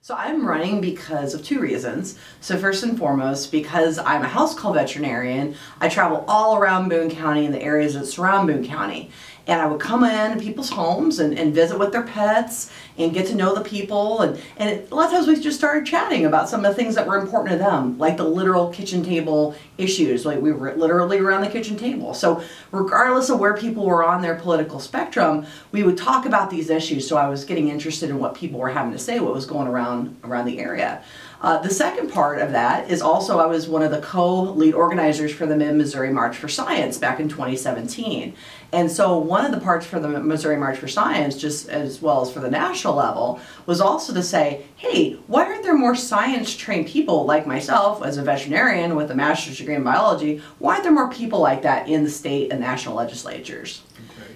So I'm running because of two reasons. So first and foremost, because I'm a house call veterinarian, I travel all around Boone County and the areas that surround Boone County. And I would come in people's homes and visit with their pets and get to know the people. And a lot of times we just started chatting about some of the things that were important to them, like the literal kitchen table issues. Like we were literally around the kitchen table. So regardless of where people were on their political spectrum, we would talk about these issues. So I was getting interested in what people were having to say, what was going around the area. The second part of that is also I was one of the co-lead organizers for the Mid-Missouri March for Science back in 2017. And so one of the parts for the Missouri March for Science, just as well as for the national level, was also to say, hey, why aren't there more science-trained people like myself as a veterinarian with a master's degree in biology? Why aren't there more people like that in the state and national legislatures?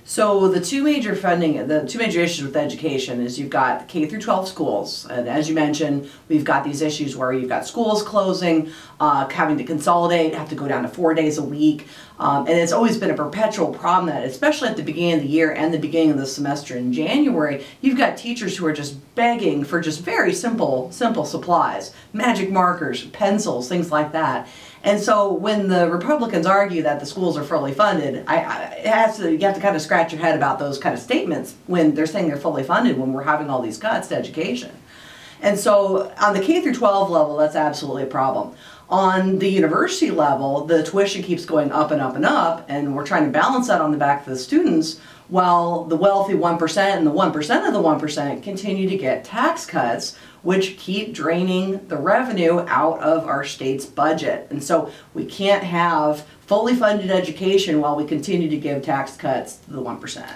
So the two major issues with education is you've got K through 12 schools, and as you mentioned, we've got these issues where you've got schools closing, having to consolidate, have to go down to 4 days a week, and it's always been a perpetual problem that, especially at the beginning of the year and the beginning of the semester in January, you've got teachers who are just begging for just very simple supplies, magic markers, pencils, things like that. And so when the Republicans argue that the schools are fully funded, you have to kind of scratch your head about those kind of statements when they're saying they're fully funded when we're having all these cuts to education. And so on the K through 12 level, that's absolutely a problem. On the university level, the tuition keeps going up and up and up, and we're trying to balance that on the back of the students, while the wealthy 1% and the 1% of the 1% continue to get tax cuts, which keep draining the revenue out of our state's budget. And so we can't have fully funded education while we continue to give tax cuts to the 1%.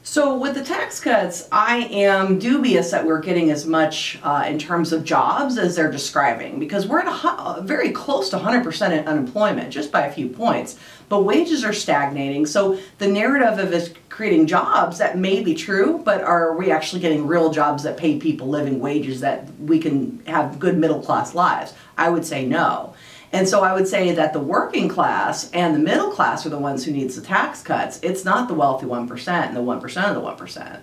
So with the tax cuts, I am dubious that we're getting as much in terms of jobs as they're describing, because we're at very close to 100% unemployment, just by a few points. But wages are stagnating, so the narrative of us creating jobs, that may be true, but are we actually getting real jobs that pay people living wages that we can have good middle class lives? I would say no. And so I would say that the working class and the middle class are the ones who needs the tax cuts. It's not the wealthy 1% and the 1% of the 1%.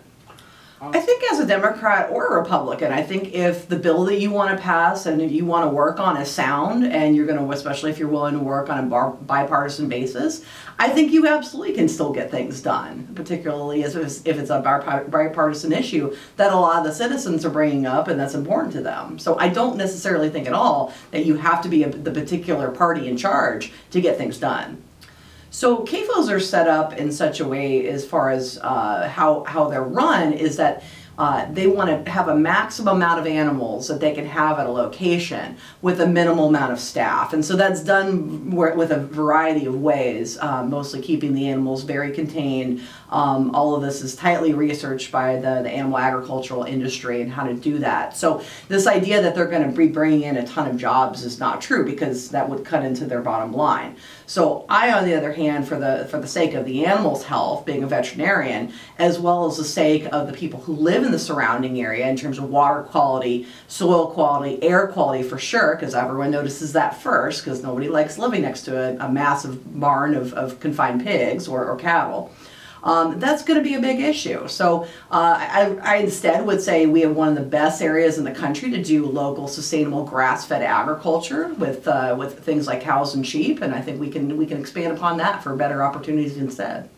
I think as a Democrat or a Republican, I think if the bill that you want to pass and if you want to work on is sound, and you're going to, especially if you're willing to work on a bipartisan basis, I think you absolutely can still get things done, particularly if it's a bipartisan issue that a lot of the citizens are bringing up and that's important to them. So I don't necessarily think at all that you have to be the particular party in charge to get things done. So CAFOs are set up in such a way, as far as how they're run, is that they want to have a maximum amount of animals that they can have at a location with a minimal amount of staff. And so that's done with a variety of ways, mostly keeping the animals very contained. All of this is tightly researched by the animal agricultural industry and how to do that. So this idea that they're going to be bringing in a ton of jobs is not true, because that would cut into their bottom line. So I, on the other hand, for the sake of the animals' health, being a veterinarian, as well as the sake of the people who live in the surrounding area in terms of water quality, soil quality, air quality for sure, because everyone notices that first, because nobody likes living next to a massive barn of confined pigs or cattle. That's going to be a big issue. So I instead would say we have one of the best areas in the country to do local, sustainable, grass-fed agriculture with things like cows and sheep, and I think we can expand upon that for better opportunities instead.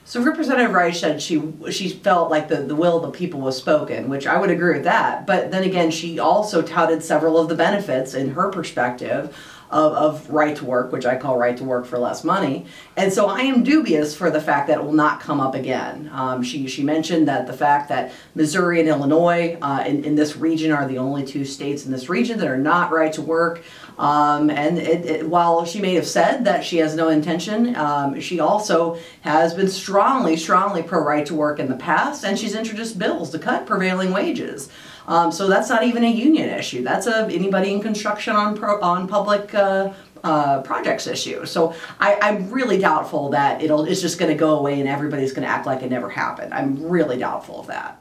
So Representative Reich said she felt like the will of the people was spoken, which I would agree with that. But then again, she also touted several of the benefits in her perspective of right to work, which I call right to work for less money. And so I am dubious for the fact that it will not come up again. She mentioned that the fact that Missouri and Illinois in this region are the only two states in this region that are not right to work. While she may have said that she has no intention, she also has been strongly pro right to work in the past, and she's introduced bills to cut prevailing wages. So that's not even a union issue. That's anybody in construction on public projects issue. So I'm really doubtful that it's just going to go away and everybody's going to act like it never happened. I'm really doubtful of that.